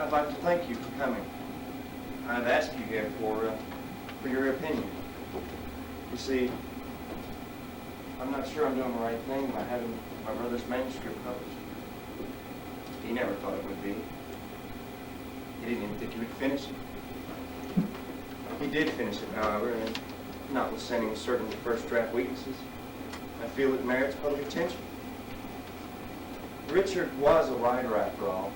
I'd like to thank you for coming. I've asked you here for your opinion. You see, I'm not sure I'm doing the right thing by having my brother's manuscript published. He never thought it would be. He didn't even think he would finish it. He did finish it, however, and notwithstanding certain first draft weaknesses, I feel it merits public attention. Richard was a writer after all,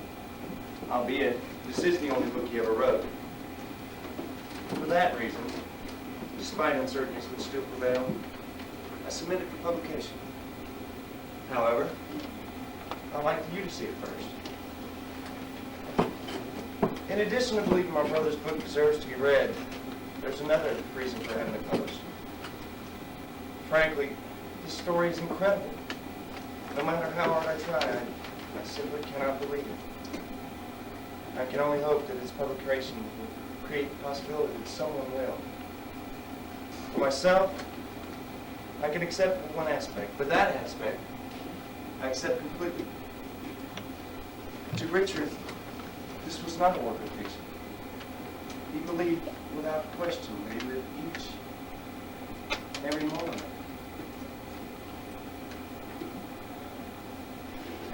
albeit this is the only book he ever wrote. For that reason, despite uncertainties which still prevail, I submit it for publication. However, I'd like you to see it first. In addition to believing my brother's book deserves to be read, there's another reason for having it published. Frankly, this story is incredible. No matter how hard I try, I simply cannot believe it. I can only hope that its publication will create the possibility that someone will. For myself, I can accept one aspect, but that aspect I accept completely. To Richard, this was not a work of fiction. He believed without question that he lived each and every moment of it.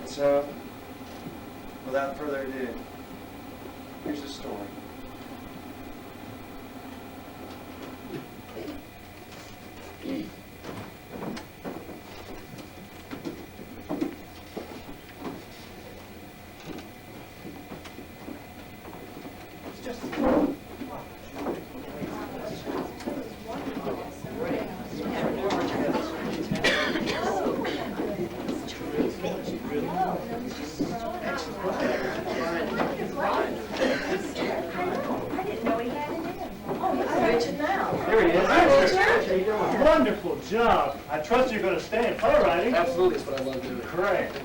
And so, without further ado, here's the story. Wonderful job. I trust you're going to stay in playwriting. Absolutely, that's what I love doing. Correct.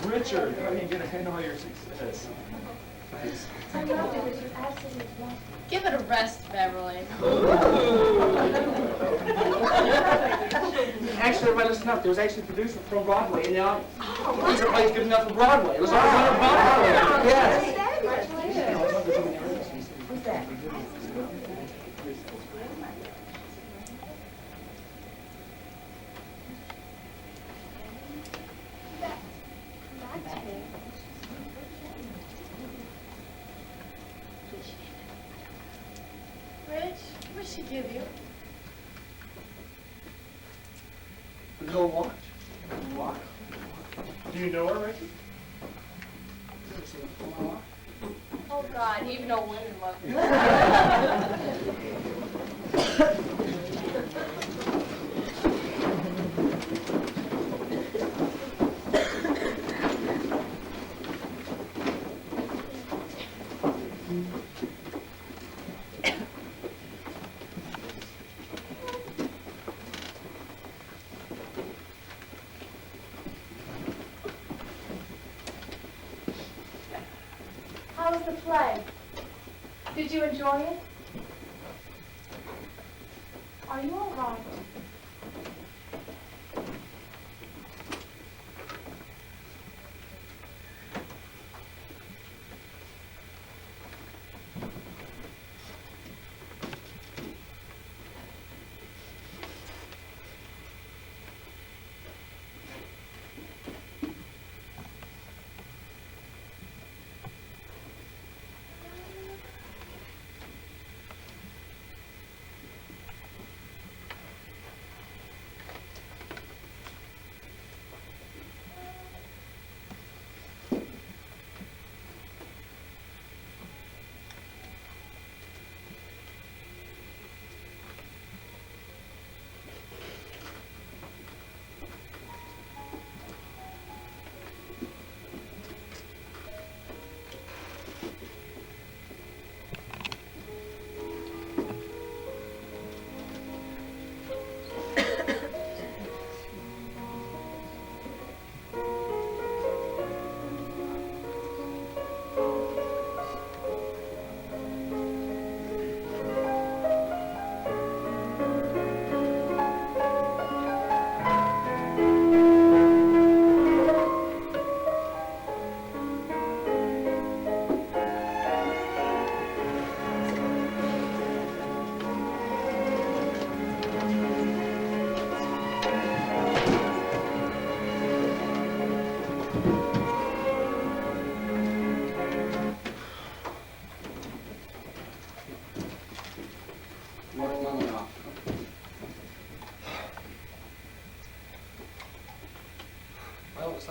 Richard, how are you going to handle all your success? Thanks. Give it a rest, Beverly. Actually, everybody listen up. There was actually a producer from Broadway, and now these are plays good enough for Broadway. Let's all run Broadway. Yes. What's that? Rich, what'd she give you? The whole watch. What? Do you know her, Richard? Oh, God, even though women love her. How was the play? Did you enjoy it? Are you all right?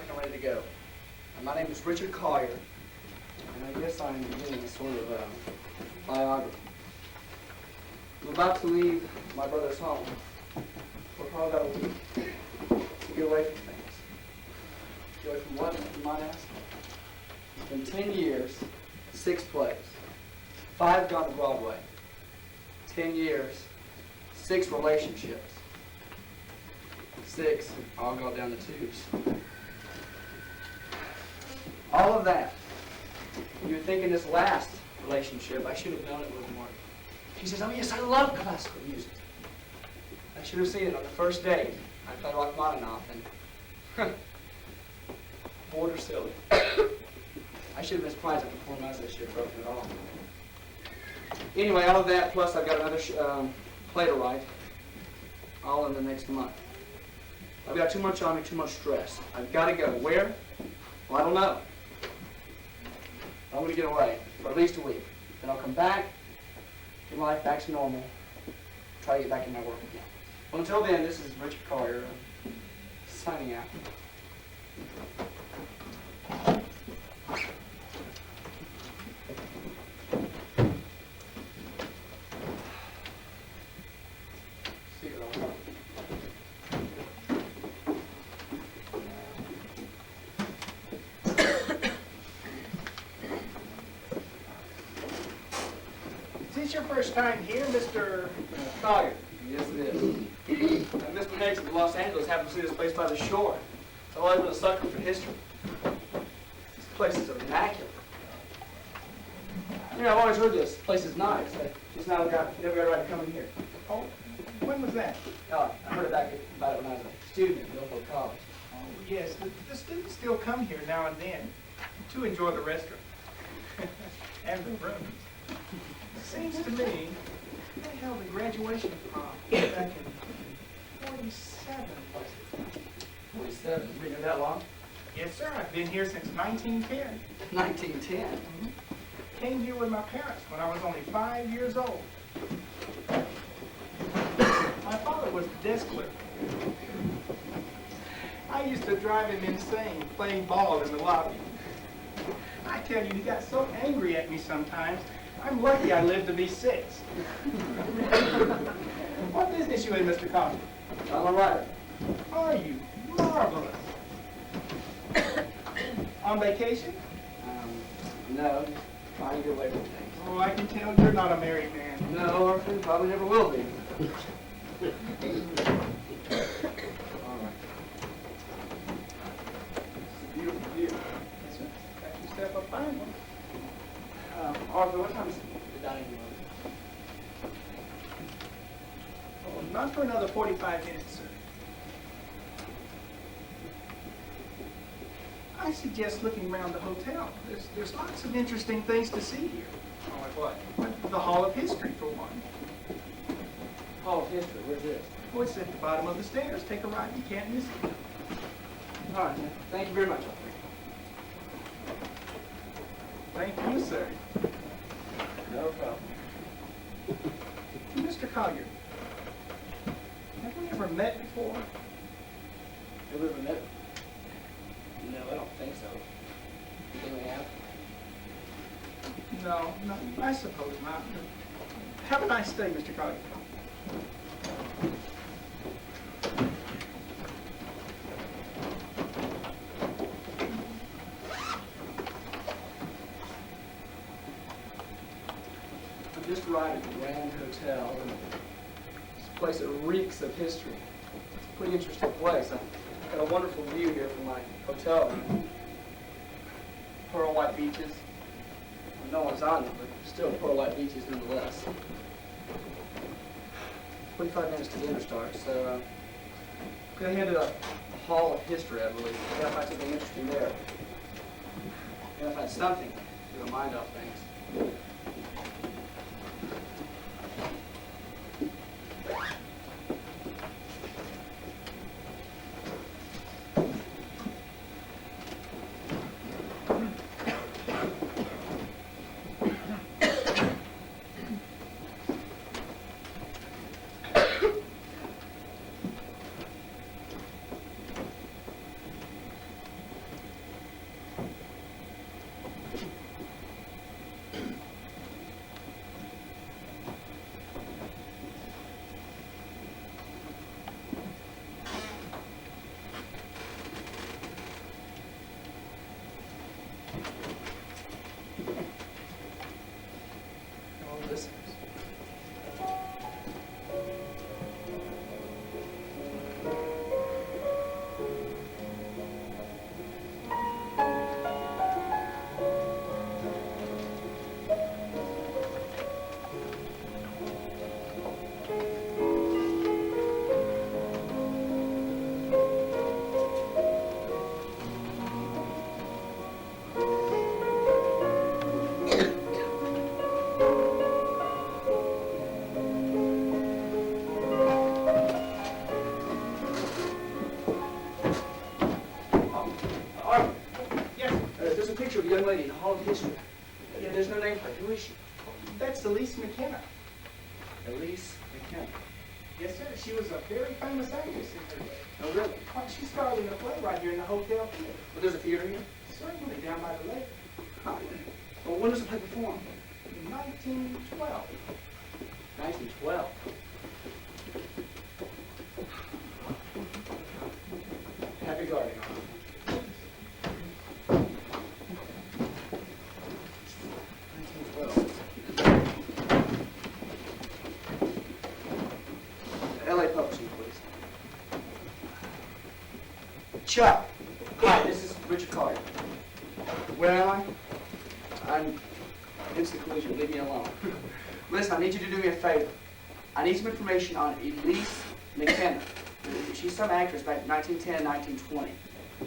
like I'm ready to go. My name is Richard Collier, and I guess I'm beginning a sort of biography. I'm about to leave my brother's home for probably about a week to get away from things. Get away from what, you might ask? In 10 years, 6 plays, 5 gone to Broadway, 10 years, 6 relationships, 6 all go down the tubes. All of that. You're thinking this last relationship, I should have known it wouldn't work. She says, oh yes, I love classical music. I should have seen it on the first date. I played Rachmaninoff and bored her silly. I should have been surprised after 4 months that she had broken it off. Anyway, all of that, plus I've got another play to write, all in the next month. I've got too much on me, too much stress. I've got to go. Where? Well, I don't know. I'm going to get away for at least a week. Then I'll come back, get life back to normal, try to get back in my work again. Well, until then, this is Richard Collier signing out. See you later. Is this your first time here, Mr. Collier. Yes, it is. Mr. Hicks of Los Angeles happened to see this place by the shore. I've always been a sucker for history. This place is immaculate. You know, I've always heard this place is nice. I just never got around to coming here. Oh, when was that? Oh, I heard about it when I was a student at Millville College. Oh, yes. The students still come here now and then to enjoy the restaurant and the rooms. Seems to me they held a graduation prom back in 47. 47. Been here that long? Yes, sir. I've been here since 1910. 1910. Came here with my parents when I was only 5 years old. My father was the desk clerk. I used to drive him insane playing ball in the lobby. I tell you, he got so angry at me sometimes, I'm lucky I lived to be 6. What business you in, Mr. Coffey? I'm a writer. Are you? Marvelous. On vacation? No, just trying to get away from things. Oh, I can tell you're not a married man. No, Orphan, probably never will be. All right. It's a beautiful view. Yes, sir. Got yourself a fine one. Arthur, what time is the dining room? Oh, not for another 45 minutes, sir. I suggest looking around the hotel. There's lots of interesting things to see here. Oh, like what? The Hall of History, for one. Hall of History, where's this? Oh, it's at the bottom of the stairs. Take a ride. You can't miss it. All right, thank you very much. Thank you, sir. No problem. Mr. Collier, have we ever met before? Have we ever met? No, I don't think so. You think we have? No, I suppose not. Have a nice day, Mr. Collier. I just arrived at the Grand Hotel. And it's a place that reeks of history. It's a pretty interesting place. I've got a wonderful view here from my hotel room. Pearl white beaches. No one's on them, but still pearl white beaches nonetheless. 45 minutes to dinner starts, so I'm going to head to the Hall of History, I believe. I'm going to find something interesting there. I'm going to find something to get my mind off things. Harvey, Yes, there's a picture of a young lady in the Hall of History. Yeah, there's no name for her. Who is she? that's Elise McKenna. Elise McKenna. Yes, sir. She was a very famous actress in her day. Oh, really? Well, she starred in a play right here in the hotel theater. Well, there's a theater here? Certainly, down by the lake. Huh. Well, when was the play performed? In 1912. 1912. Happy gardening, Harvey. LA Publishing, please. Chuck. Hi, this is Richard Collier. Where am I? I'm instant collision. Leave me alone. Listen, I need you to do me a favor. I need some information on Elise McKenna. She's some actress back in 1910, 1920.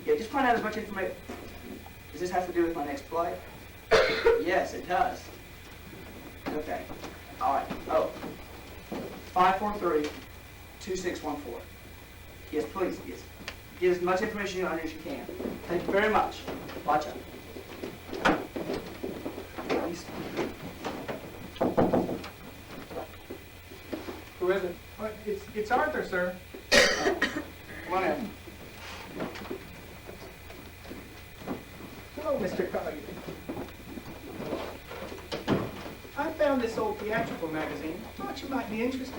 Yeah, just find out as much information. Does this have to do with my next play? Yes, it does. Okay. All right. Oh. 543-2614. Yes, please. Yes. Get as much information on it as you can. Thank you very much. Watch out. Elise. Who is it? Well, it's Arthur, sir. Come on in. Hello, Mr. Collier. I found this old theatrical magazine. Thought you might be interested.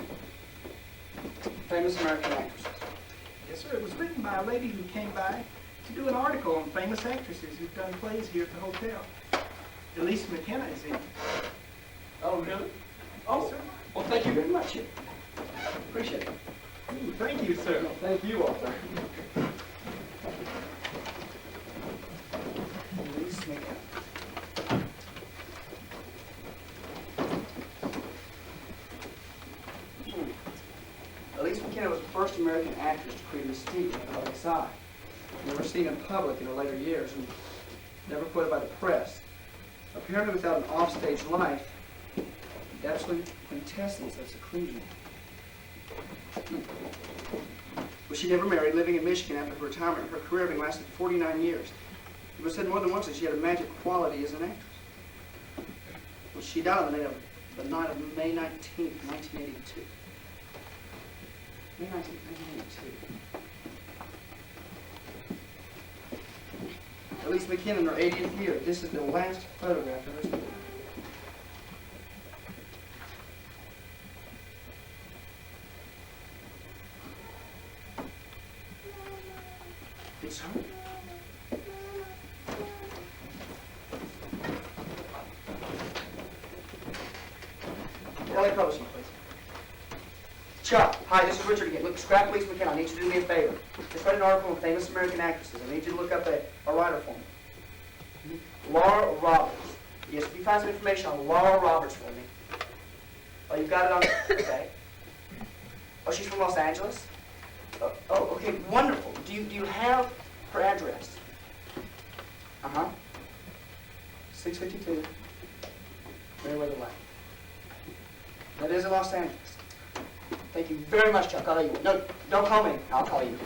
Famous American actresses. Yes, sir. It was written by a lady who came by to do an article on famous actresses who've done plays here at the hotel. Elise McKenna is in it. Oh, really? Oh, sir. well, thank you very much. Appreciate it. Thank you, sir. Well, thank you, Arthur. Elise McKenna. Elise McKenna was the first American actress to create mystique in the public's eye. Never seen in public in her later years and never quoted by the press. Apparently without an offstage life, the absolute quintessence of seclusion. Well, she never married, living in Michigan after her retirement. Her career having lasted 49 years. It was said more than once that she had a magic quality as an actress. Well, she died on the night of May 19th, 1982. May 19th, 1982. Elise McKenna in her 80th year. This is the last photograph of her. It's her. LA Publishing, please. Chuck, hi, this is Richard again. Look, scrap Elise McKenna. I need you to do me a favor. Just write an article on famous American actresses. I need you to look up a writer for me. Laura Roberts. Yes, if you find some information on Laura Roberts for me. Oh, you've got it on. Okay. Oh, she's from Los Angeles? Oh, okay, wonderful. Do you have her address? Uh-huh. 652 Meriwether Lane. That is in Los Angeles. Thank you very much, Chuck. I'll let you. No, don't call me. I'll call you.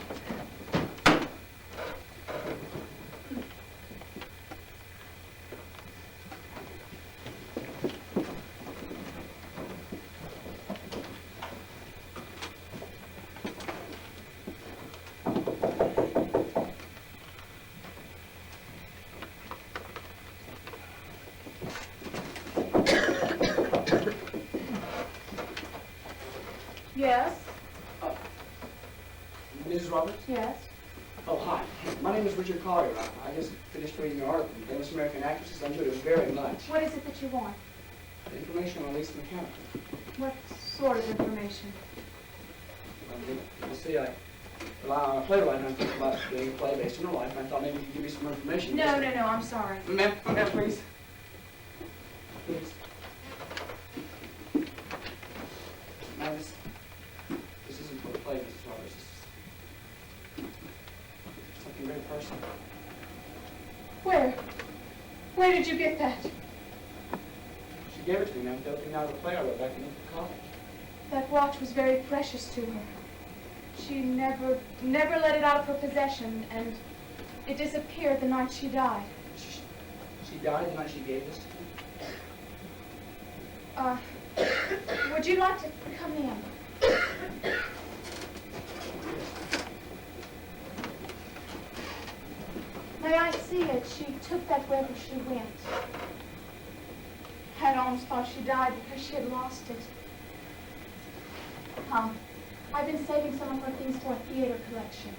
Yes, Mrs. Roberts? yes. Oh, hi. My name is Richard Collier. I just finished reading your article, Famous American Actresses. I enjoyed it very much. What is it that you want? Information on Elise McKenna. What sort of information? You see, I rely on a playwright, and I'm thinking about doing a play based on her life, and I thought maybe you could give me some more information. No, I'm sorry. Ma'am, please. Please. Ma'am, this isn't for a play, Mrs. Roberts. This is something very personal. Where did you get that? She gave it to me, ma'am, the opening night of the play I wrote back in college. That watch was very precious to her. She never let it out of her possession, and It disappeared the night she died. She died the night she gave this to you? Would you like to come in? May I see it? She took that wherever she went. Had almost thought she died because she had lost it. Come. I've been saving some of her things for a theater collection.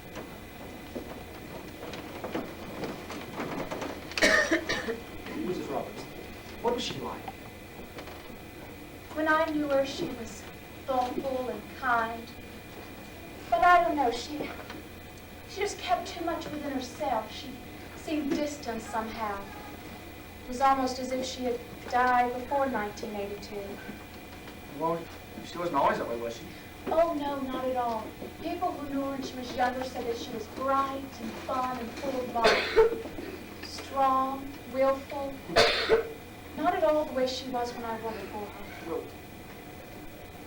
Mrs. Roberts, what was she like? When I knew her, she was thoughtful and kind. But I don't know, she just kept too much within herself. She seemed distant somehow. It was almost as if she had died before 1982. Well, she wasn't always that way, was she? Oh, no, not at all. People who knew her when she was younger said that she was bright and fun and full of life. Strong, willful. Not at all the way she was when I worked for her. Well,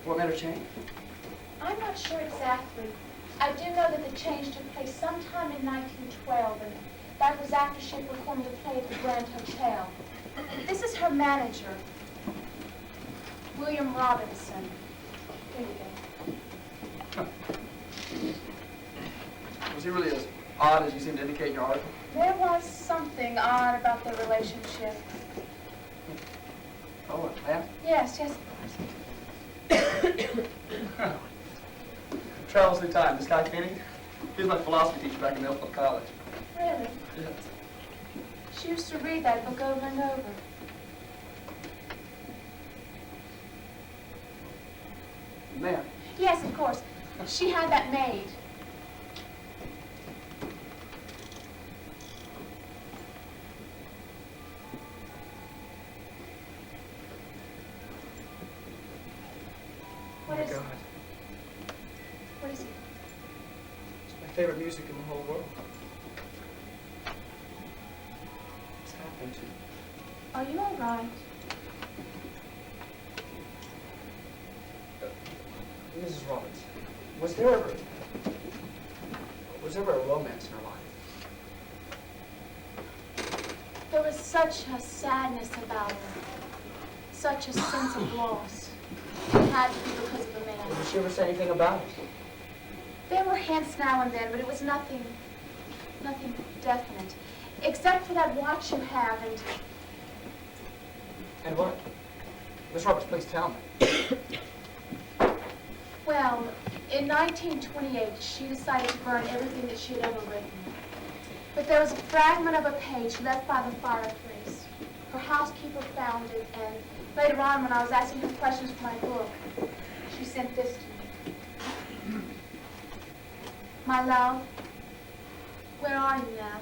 what made her change? I'm not sure exactly. I do know that the change took place sometime in 1912, and that was after she had performed a play at the Grand Hotel. This is her manager, William Robinson. Here you go. Was he really as odd as you seem to indicate in your article? There was something odd about their relationship. Oh, yeah? Yes, yes. Travels through time. This guy Kenny, he was my philosophy teacher back in Milford College. Really? Yeah. She used to read that book over and over. Man, Yes, of course. She had that made. What oh is my it? God. What is it? It's my favorite music in the whole world. What's happened to you? Are you all right? Mrs. Roberts, was there ever a romance in her life? There was such a sadness about her. Such a sense of loss. It had to be because of the man. Did she ever say anything about it? There were hints now and then, but it was nothing definite. Except for that watch you have And what? Miss Roberts, please tell me. well, in 1928, she decided to burn everything that she had ever written. But there was a fragment of a page left by the fireplace. Her housekeeper found it, and later on, when I was asking her questions for my book, she sent this to me. My love, where are you now?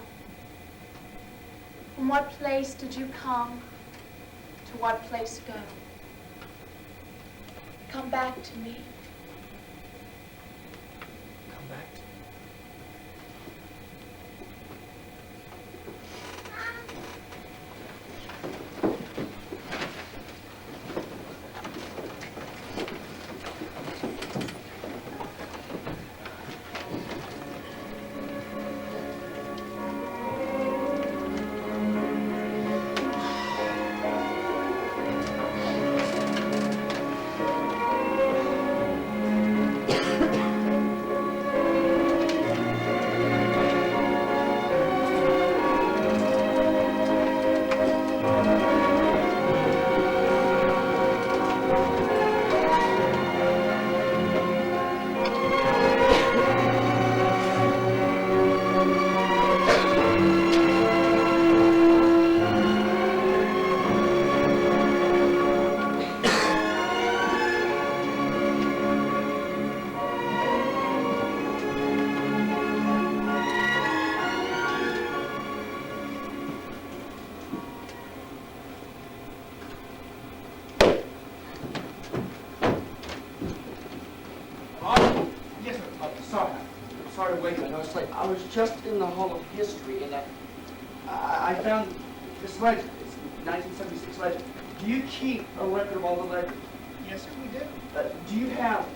From what place did you come? To what place go? Come back to me. Come back to me. Sorry to wake you. I know it's late. I was just in the Hall of History, and I found this legend. It's 1976 legend. Do you keep a record of all the legends? Yes, sir, we do. Do you have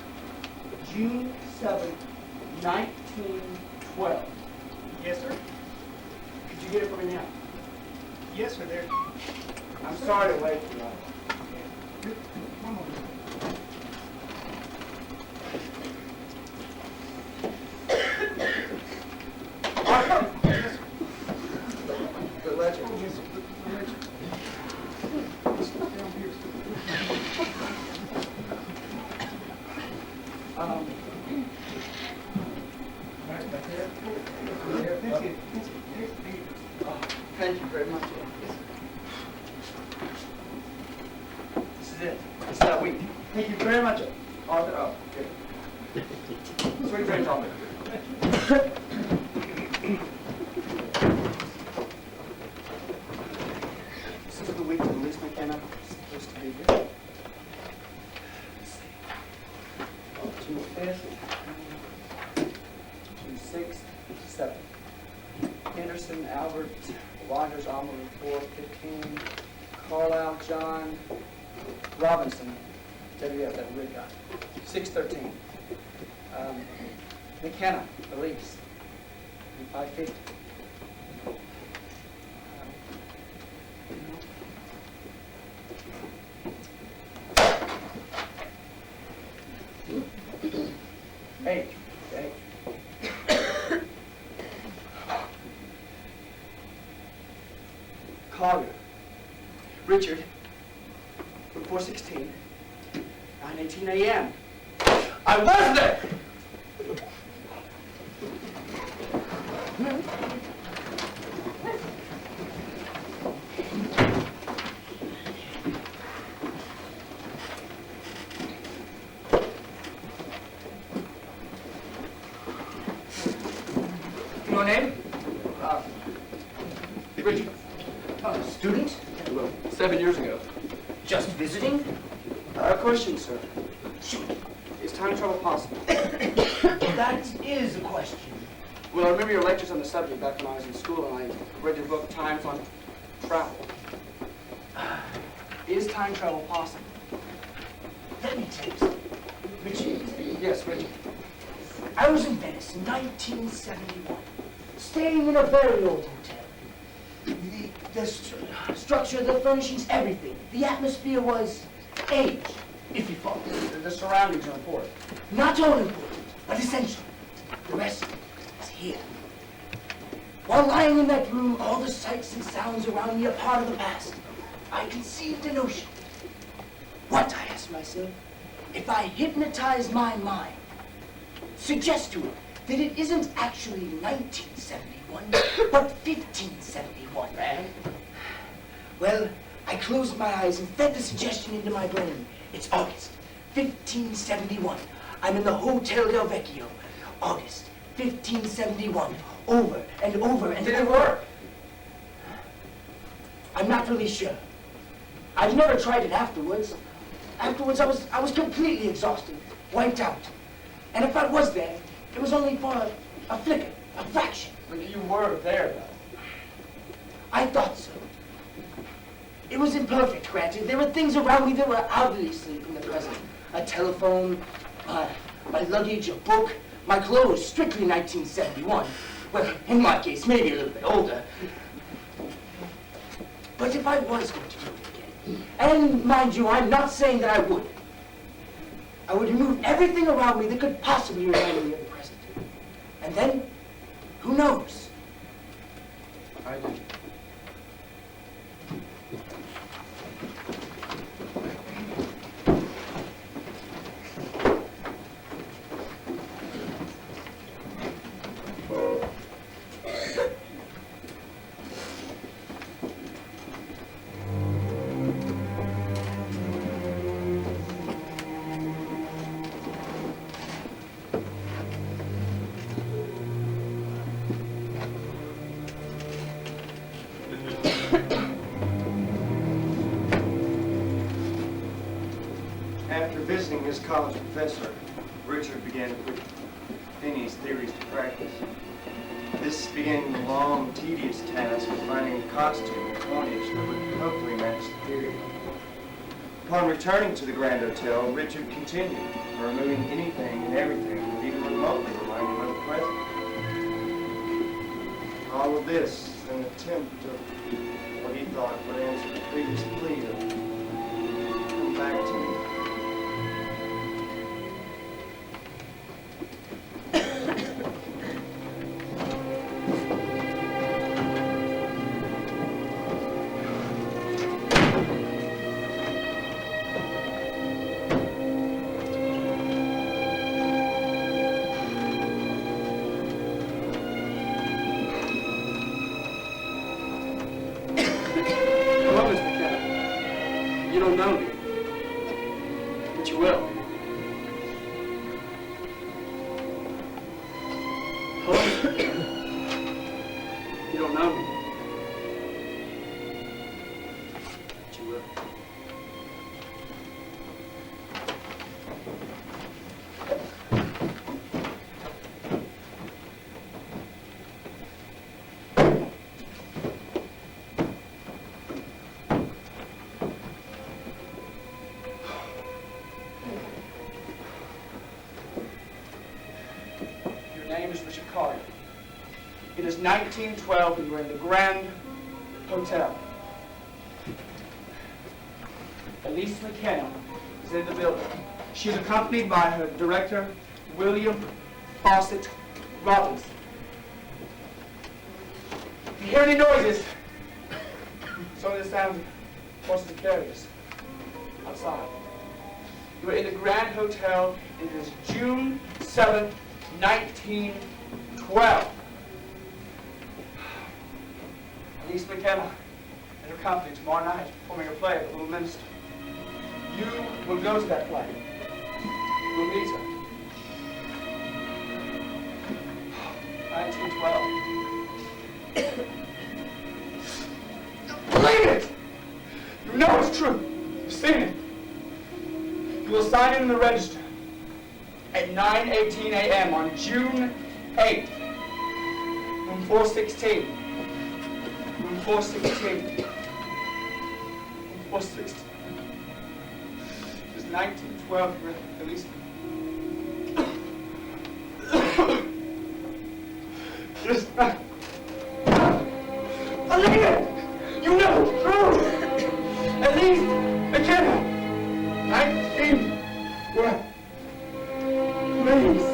June 7th, 1912? Yes, sir. you get it for me now? Yes, sir, there. I'm sorry to wait for that. One moment. The ledger. Yes, sir, the ledger. It's down here, Um, Right back there. That's it. That's it. There you go. oh, thank you very much. This is it. It's that week. Thank you very much. Oh, good. Sweet dreams, all This is the week that Miss McKenna is supposed to be here. Let's see. Oh, June 5th, June 6th, 7th. Henderson, Albert, Rogers, Almond, 4:15. Carlisle, John, Robinson, WF, that weird guy. 6:13. McKenna, Elise, 5:50. H. Collier. Richard. 4:16. 9:18 a.m. I was there! Your name? Richard. Student? Well, 7 years ago. Just visiting? Question, sir. Shoot. Is time travel possible? That is a question. Well, I remember your lectures on the subject back when I was in school, and I read your book, Times on Travel. Is time travel possible? Let me tell you something. Richard, Yes, Richard. I was in Venice in 1971, staying in a very old hotel. The structure, the furnishings, everything. The atmosphere was age, if you follow. The surroundings are important. Not all important, but essential. The rest is here. While lying in that room, all the sights and sounds around me are part of the past. I conceived a notion. What, I asked myself, if I hypnotize my mind, suggest to it that it isn't actually 1971, but 1571, man? Well, I closed my eyes and fed the suggestion into my brain. It's August, 1571. I'm in the Hotel Del Vecchio. August, 1571. Over and over and Did it work? I'm not really sure. I've never tried it afterwards. Afterwards, I was completely exhausted, wiped out. And if I was there, it was only for a flicker, a fraction. But you were there, though. I thought so. It was imperfect, granted. There were things around me that were obviously from the present. A telephone, my luggage, a book, my clothes, strictly 1971. Well, in my case, maybe a little bit older. But if I was going to do it again, and mind you, I'm not saying that I would remove everything around me that could possibly remind me of the present. And then, who knows? I do. After visiting his college professor, Richard began to put Finney's theories to practice. This began the long, tedious task of finding a costume and coinage that would hopefully match the theory. Upon returning to the Grand Hotel, Richard continued, removing anything and everything that even remotely reminded him of the present. All of this an attempt of what he thought would answer the previous plea to come back to me. Hello, Mr. McKenna. You don't know me, but you will. Hello, Mr. McKenna. You don't know me, but you will. Your name is Richard Carter. It is 1912 and you're in the Grand Hotel. Elise McKenna is in the building. She is accompanied by her director, William Fawcett Robinson. If you hear any noises, it's only the sound of horses and carriages outside. You are in the Grand Hotel. It is June 7th, 1912. Elise McKenna and her company tomorrow night performing a play at the Little Minister. You will go to that play. You will meet her. 1912. Believe it! You know it's true. You've seen it. You will sign in the register at 9:18 a.m. on June 8th, room 416. Room 416. Room 416. It was 1912, Elise. Just not. Believe it! You know it's true! Elise McKenna! 1912. Please.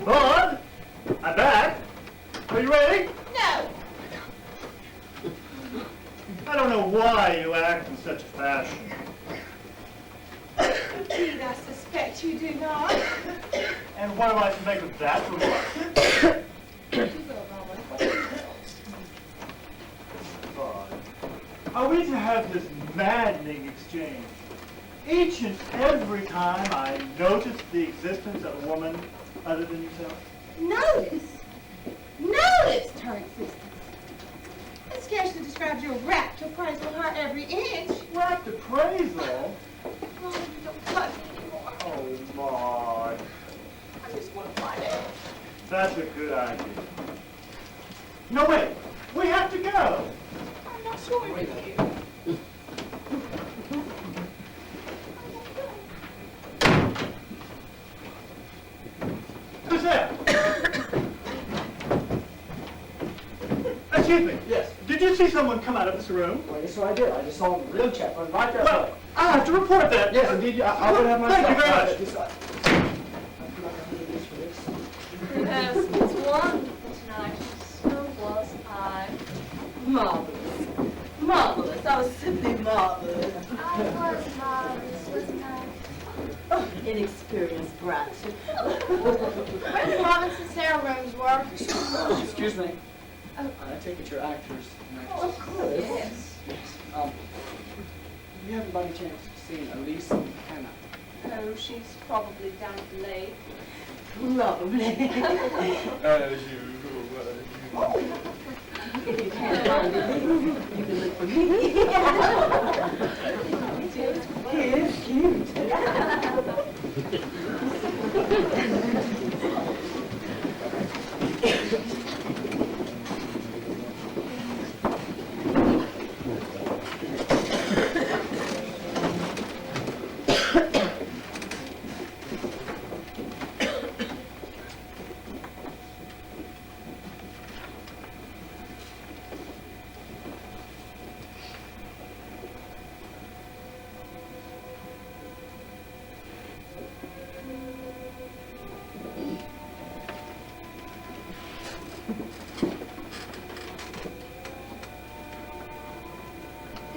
Maud, I'm back. Are you ready? No. I don't know why you act in such a fashion. Indeed, I suspect you do not. And what am I to make of that remark? Maud, are we to have this maddening exchange? Each and every time I notice the existence of a woman other than yourself? Notice? Notice her existence. It scarcely describes your rapt appraisal of her every inch. Rapt appraisal? Oh, you don't love me anymore. Oh, Maud. I just want to find out. That's a good idea. No, wait. We have to go. I'm not sure you do. Who's there? Excuse me. Yes. Did you see someone come out of this room? Well, yes, I did. I just saw a real chap run right there. Well, I'll have to report that. Yes, indeed. I would have my Thank you very stuff. much. Yes, it's wonderful tonight. So was I. Marvelous. Marvelous. I was simply marvelous. I was marvelous, wasn't I? Oh, inexperienced brat. Where the Robinson Sarah rooms were? Excuse me. Oh. I take it you're actors and Oh, of actresses. course. Yes. Have you haven't by any chance seen Elise and Hannah? Oh, she's probably down at the lake. Lovely. As usual. If you can't find it, you can look for me. Here's cute.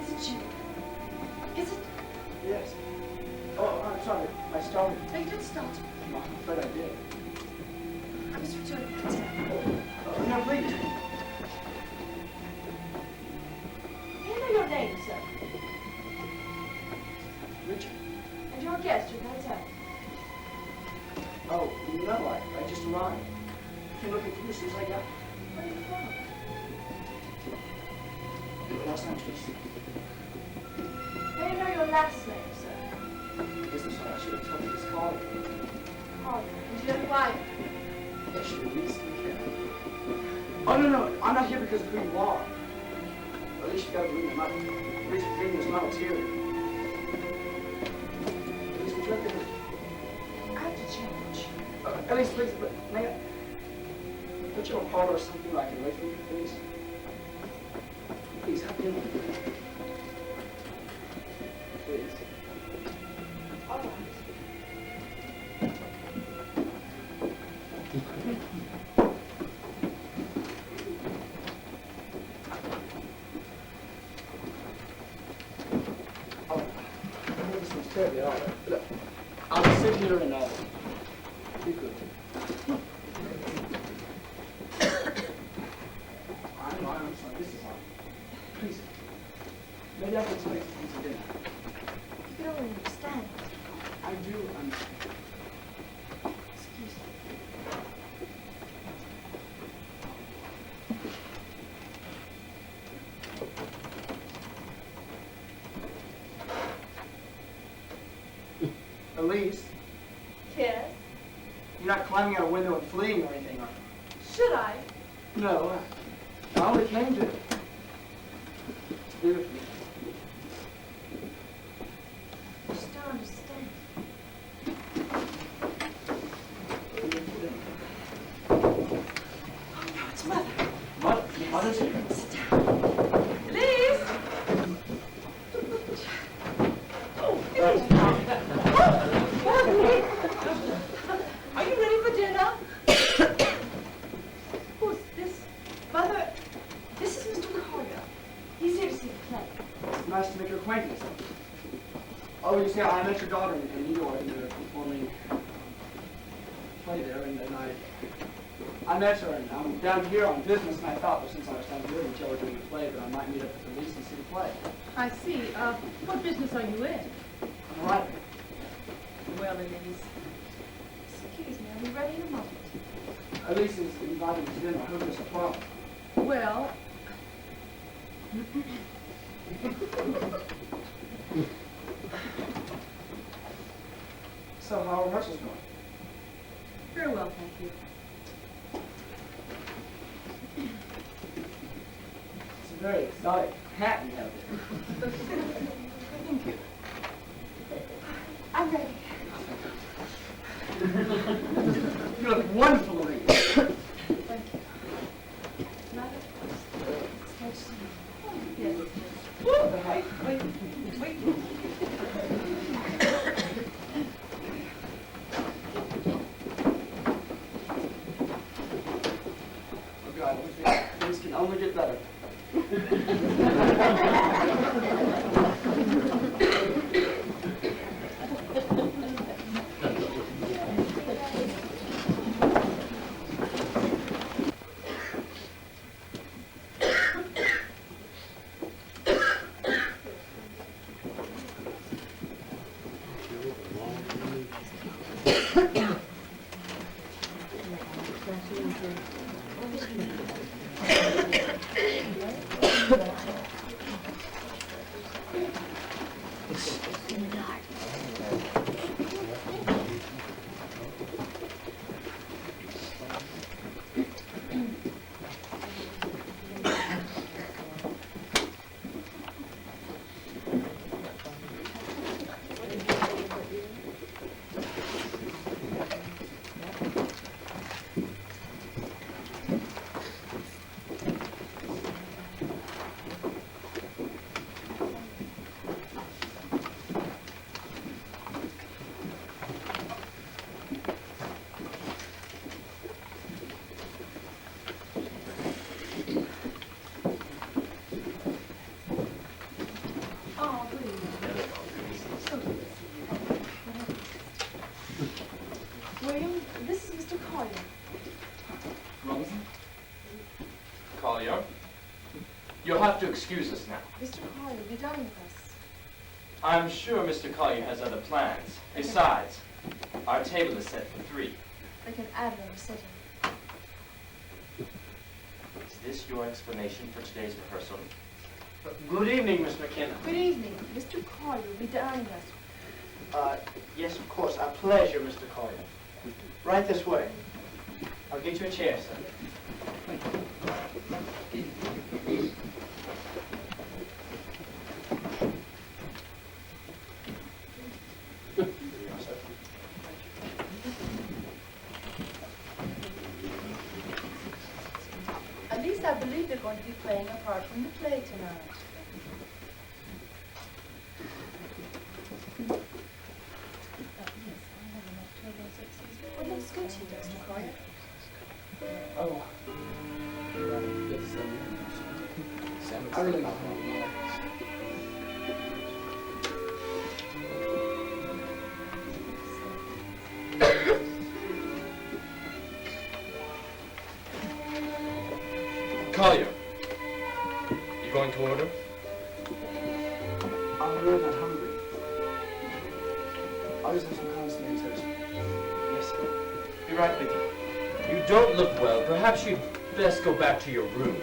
Is it you? Is it? Yes. Oh, I'm sorry. I started. No, you didn't start. I'm afraid I did. I was returning the hotel. No, please. May I know your name, sir? Richard. And your guest at the hotel? Oh, no, I just arrived. Came looking for you as soon as I got here. Where are you from? Los Angeles. May I know your last name, sir? Business I should have told you this call. Carter. And you know why? Yes, you released me, Oh, no, I'm not here because of who you are. Or at least you gotta believe me. The reason for being is not ulterior. Please, would you like to... I have to change. At least, please, but may I... Put you on hold or something where I can wait for you, please? Please, help me. Please. All right. Oh, this one's terribly all right. Look, I'll just sit here and be good. I'm sorry. This is hard. Please. Maybe I can explain something to dinner. You can only understand. I do understand. Excuse me. Elise, Yes. you're not climbing out a window and fleeing or anything, are you? Should I? No, I only came to be with you. I just don't understand. Oh, no, it's Mother. Mother's here. Sit down. Elise! Are you ready for dinner? Who's this? Mother, this is Mr. Carter. He's here to see the play. It's nice to make your acquaintance. Oh, you see, I met your daughter in New York, and they were performing play there, and then I met her, and I'm down here on business, and I thought, well, since I was down here with Joe doing the play, that I might meet up with Elise and see the play. I see. What business are you in? I'm right. Well, Elise. Excuse me, I'll be ready in a moment. Elise is inviting me to dinner. I hope there's a problem. Well, So how are rehearsals going? very well, thank you. It's a very exotic hat you have there. Thank you. I'm ready. You look wonderful, Elise. Thank you. Mother, stretch some. Yes. The hat. Wait. only get better. Oh, please. So good to see you. William, this is Mr. Collier. Robinson? Collier? You'll have to excuse us now. Mr. Collier, be done with us. I'm sure Mr. Collier has other plans. Besides, our table is set for 3. They can add another sitting. Is this your explanation for today's rehearsal? Good evening, Miss McKenna. Good evening. Mr. Collier, be done with us. Yes, of course. Our pleasure, Mr. Collier. Right this way. I'll get you a chair, sir. At least I believe they're going to be playing a part from the play tonight. Well, looks good to you, Mr. Collier. Oh. I really don't know. Collier, you going to order? I'm really not hungry. I'll just have some constant toast. Yes, sir. Be right with you. You don't look well. Perhaps you'd best go back to your room.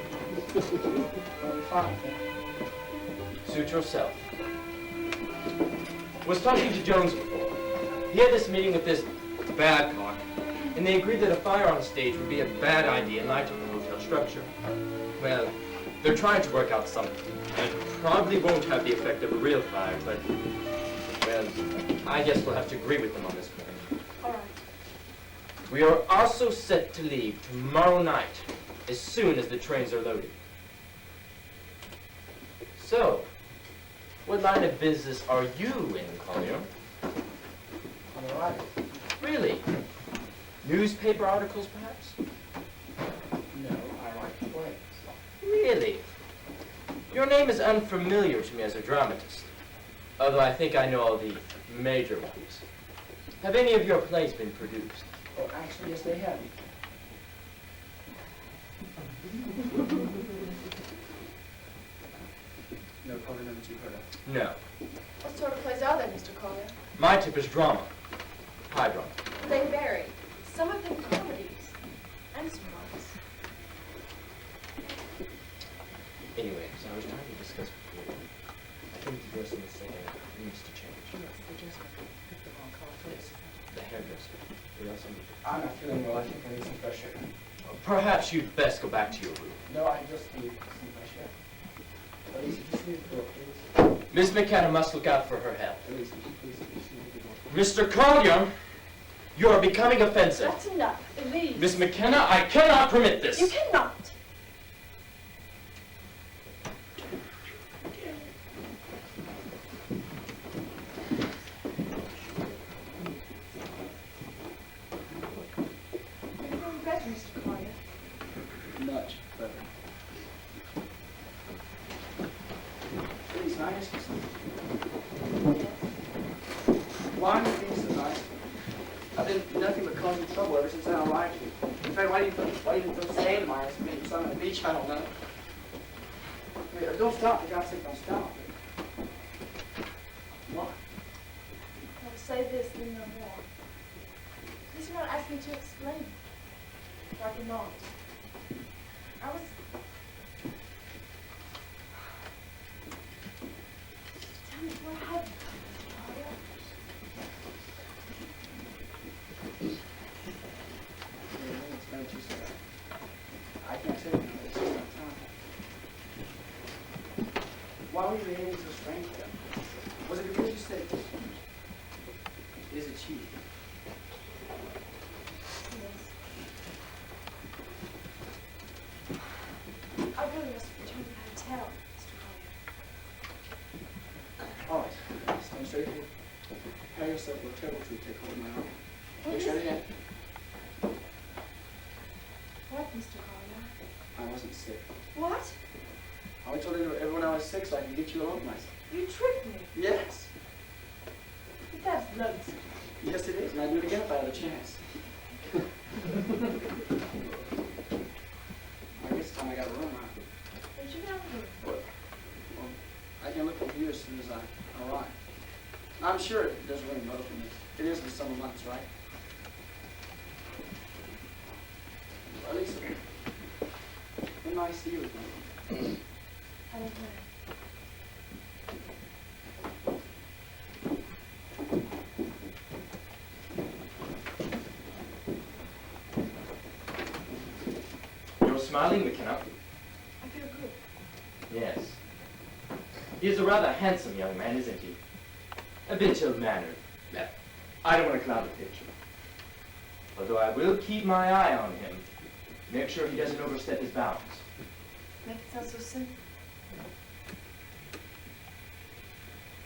I'll be fine, thank you. Suit yourself. Was talking to Jones before. He had this meeting with this Babcock, and they agreed that a fire on stage would be a bad idea in light of the hotel structure. Well, they're trying to work out something, and it probably won't have the effect of a real fire, but, well, I guess we'll have to agree with them on this point. All right. We are also set to leave tomorrow night, as soon as the trains are loaded. So, what line of business are you in, Collier? I'm a writer. Really? Newspaper articles, perhaps? No, I write plays. Really? Your name is unfamiliar to me as a dramatist, although I think I know all the major ones. Have any of your plays been produced? Oh, actually, yes, they have. No, probably none that you've heard of. No. What sort of plays are they, Mr. Collier? My tip is drama. High drama. They vary. Some of them comedies, and some dramas. Anyway, as I was trying to discuss before, I think the dress in the second act needs to change. Yes, the hairdresser. We also need to... I'm not feeling well. I think I need some fresh air. Perhaps you'd best go back to your room. No, I just need some fresh air. Elise, just leave the door, please. Miss McKenna must look out for her health. Elise, please leave the door. Mr. Collier, you are becoming offensive. That's enough. Elise. Miss McKenna, I cannot permit this. You cannot. You're doing better, Mr. Collier. Much better. Why do you think so nice? I've been nothing but causing trouble ever since I arrived here. In fact, why do you throw sand in my eyes when you're on the beach? I don't know. Wait, don't stop. For God's sake, don't stop. Why? I'll say this and no more. Please do not ask me to explain. For I cannot. I was... Tell me what happened, Claudia. Explain to you, sir. I can't tell you now. It's just not time. Why were you behaving so strangely? Was it because you said this? Is it cheating? I really must return to the hotel, Mr. Collier. All right. Stand straight here. Prepare yourself for a terrible truth. Take hold of my arm. What Make is sure it? again. What, Mr. Collier? I wasn't sick. What? I told everyone I was sick so I could get you alone myself. You tricked me. Yes. But that's loathsome. Yes, it is. And I'd do it again if I had a chance. I guess it's time I got a room out. Where'd you go? Well, I can look over here as soon as I arrive. I'm sure it does rain well for me. It is the summer months, right? At least, when I see you again. I don't know. You're smiling, McKenna. I feel good. Yes. He is a rather handsome young man, isn't he? A bit ill-mannered. I don't want to cloud the picture. Although I will keep my eye on him. Make sure he doesn't overstep his bounds. Make it sound so simple.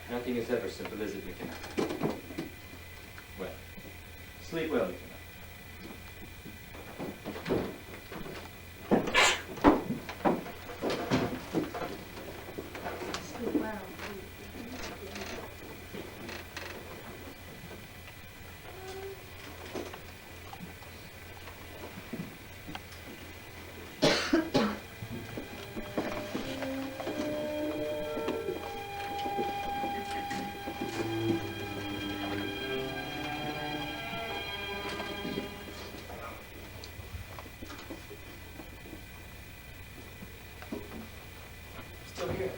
Nothing is ever simple, is it, McKenna? Well, sleep well, McKenna. Sleep well. Still here.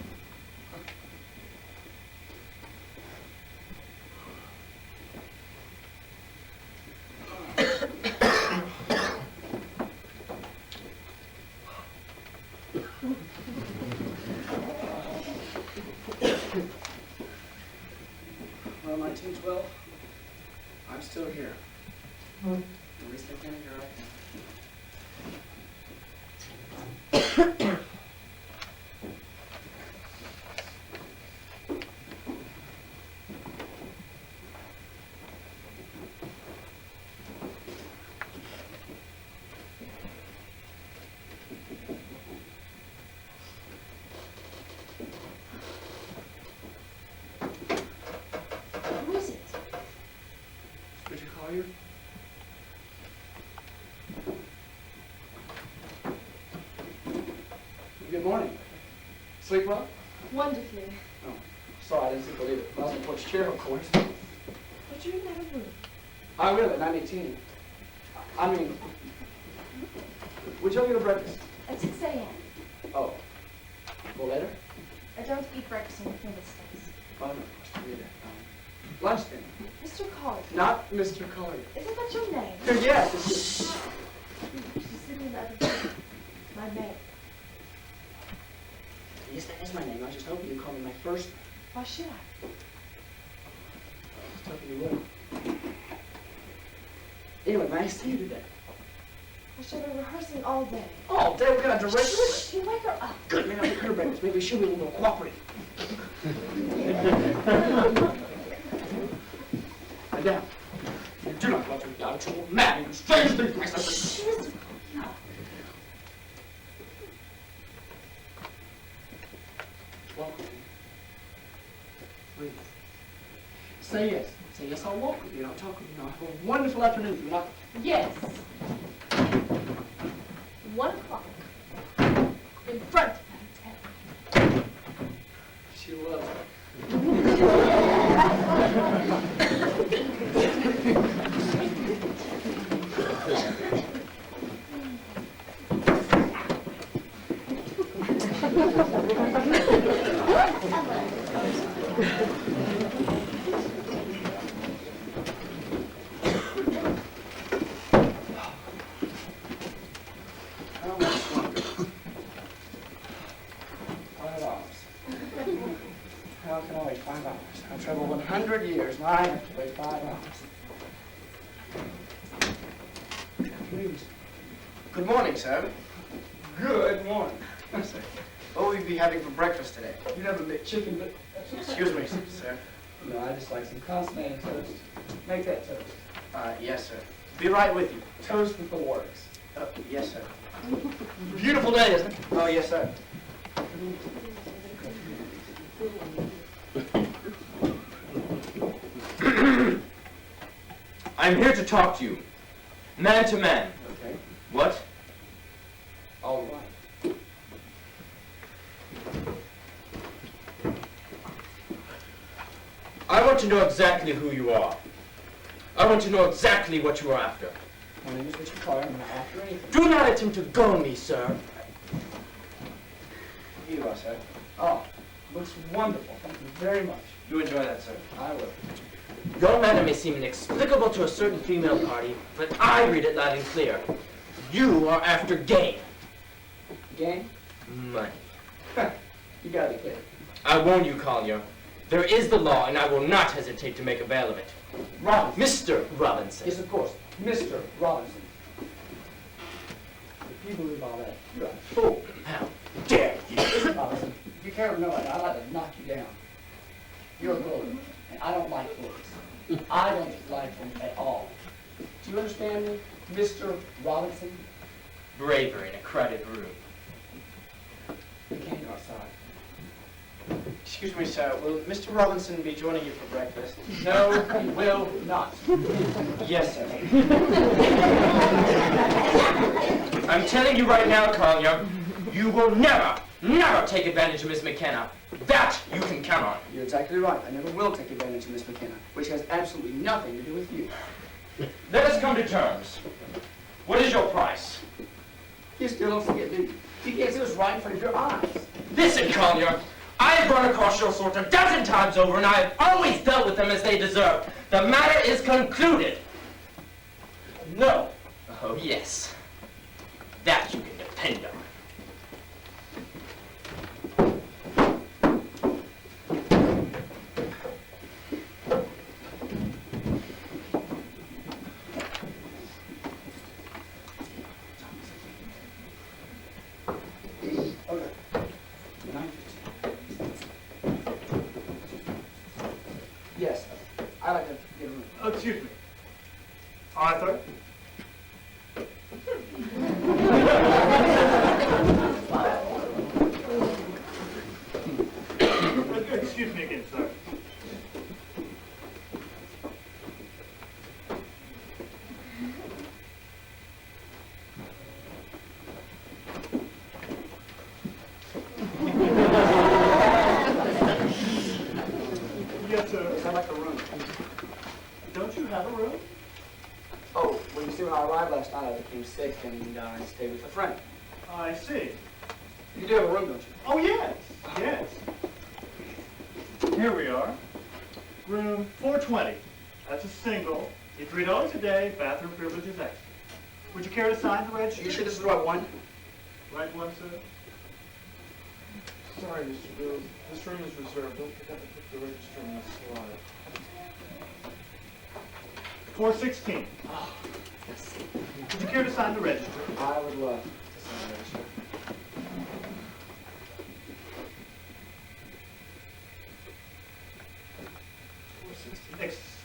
Well, 1912, I'm still here. At least I can here right now. Who is it? Richard Collier? Good morning. Sleep well? Wonderfully. Oh, sorry, I didn't believe it. I was in the porch chair, of course. But you didn't have a room. I will at 9:18. I mean, would you like to breakfast? At 6 a.m. Oh, well, later? I don't eat breakfast in the States. Oh, no, later. Lunch then. Mr. Collier. Not Mr. Collier. Isn't that your name? Yes. She's sitting in the other room. My maid. Yes, that is my name. I was just hoping you'd call me my first name. Why should I? Just hoping you would. Anyway, may I see you today? I shall be rehearsing all day. All day? We're going to direct you. Shh, you wake her up. Good, maybe I'll take her breakfast. Maybe she'll be a little more cooperative. Madame, you do not want to doubt your man. You strange things myself. Shh, Mr. Collier. Welcome. Please. Say yes. Say, yes, I'll walk with you, and I'll talk with you, and I'll have a wonderful afternoon with you. And I'll... Yes. 1 o'clock. In front of that hotel. She loves it. How much longer? 5 hours. How can I wait 5 hours? I've traveled 100 years, and I have to wait 5 hours. Please. Good morning, sir. Good morning. What will we be having for breakfast today? You have a bit chicken, but... Excuse me, sir. No, I just like some consomme and toast. Make that toast. Yes, sir. Be right with you. Toast with the works. Yes, sir. Beautiful day, isn't it? Oh, yes, sir. I'm here to talk to you. Man to man. Okay. What? All right. I want to know exactly who you are. I want to know exactly what you are after. My name is Richard Carr. I'm not after anything. Do not attempt to gull me, sir. Here you are, sir. Oh, looks wonderful. Thank you very much. You enjoy that, sir. I will. Your manner may seem inexplicable to a certain female party, but I read it loud and clear. You are after gain. Game? Money. You gotta be kidding. I warn you, Collier. There is the law, and I will not hesitate to make avail of it. Robinson. Mr. Robinson. Yes, of course. Mr. Robinson. If you believe all that, you're a fool. How dare you? Robinson, you can't know it. I'd like to knock you down. You're a bully, and I don't like bullies. I don't like them at all. Do you understand me, Mr. Robinson? Bravery in a crowded room. We can't go outside. Excuse me, sir. Will Mr. Robinson be joining you for breakfast? No, he will not. Yes, sir. I'm telling you right now, Collier, you will never, never take advantage of Miss McKenna. That you can count on. You're exactly right. I never will take advantage of Miss McKenna, which has absolutely nothing to do with you. Let us come to terms. What is your price? You still don't forget, do you? You can't see what's right in front of your eyes. Listen, Collier, I have run across your sort a dozen times over, and I have always dealt with them as they deserve. The matter is concluded. No. Oh, yes. That you can depend on. Okay. Yes, I like to get a room. Excuse me. Arthur? Excuse me again, sir. Yes, sir. I'd like a room. Don't you have a room? Oh, well, you see, when I arrived last night, I became sick and I stayed with a friend. I see. You do have a room, don't you? Oh, yes, yes. Here we are. Room 420. That's a single. It's $3 a day, bathroom privileges extra. Would you care to sign the Are register? you sure this is the right one? Right one, sir? Sorry, Mr. Bills. This room is reserved. Don't forget to put the register on the slide. 416. Would you care to sign the register? I would love to sign the register.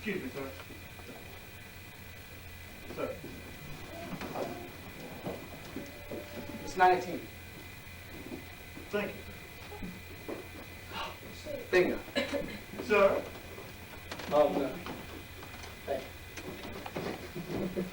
Excuse me, sir. Sir. It's 9:18. Thank you. Bingo. Sir? Oh, no. Here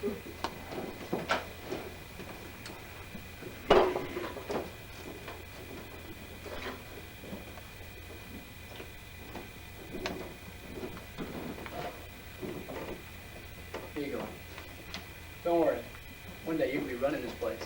you go. Don't worry. One day you'll be running this place.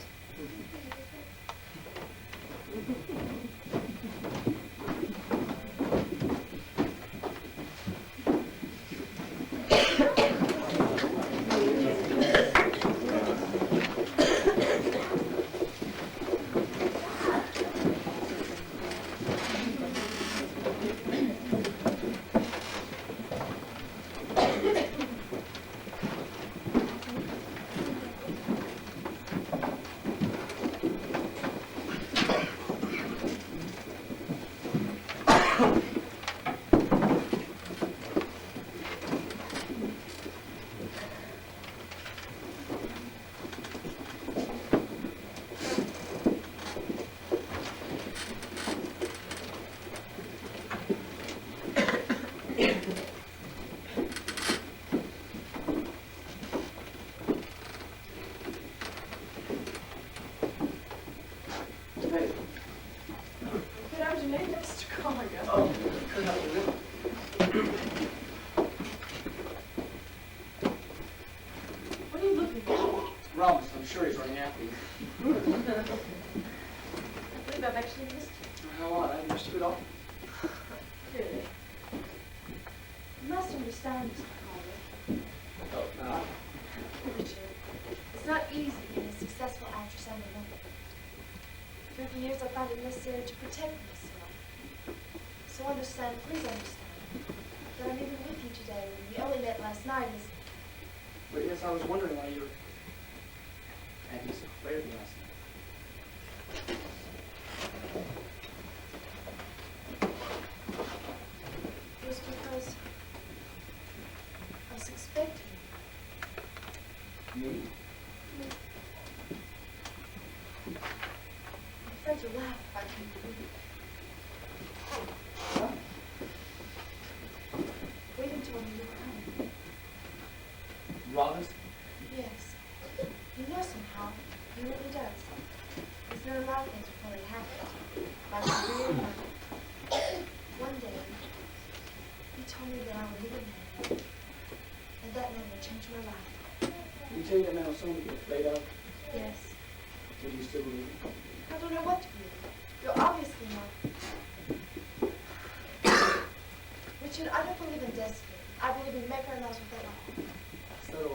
Good afternoon, Mr. Collier. Oh, good afternoon. What are you looking for? Ramos, I'm sure he's running after you. I believe I've actually missed you. How odd, I missed you at all. Really? You must understand, Mr. Collier. Oh, no. Richard, it's not easy being a successful actress on the level. Through the years, I found it necessary to protect myself. So understand, please understand, that I'm even with you today when we only met last night is... But yes, I was wondering why you were acting so clarity last night. It was because I was expecting you. Me? I'm afraid to laugh if I can't believe it. Huh? Waiting told me you were coming. Ramos? Yes. He knows somehow. He really does. He's known a lot of things before they happened. My career, one day, he told me that I would meet a man. And that man would change my life. You tell you that man was someone to get afraid of? Yes. Do you still believe it? I don't know what to believe. You're obviously not. Richard, I don't believe in destiny. I believe in making our lives what they are. So do I.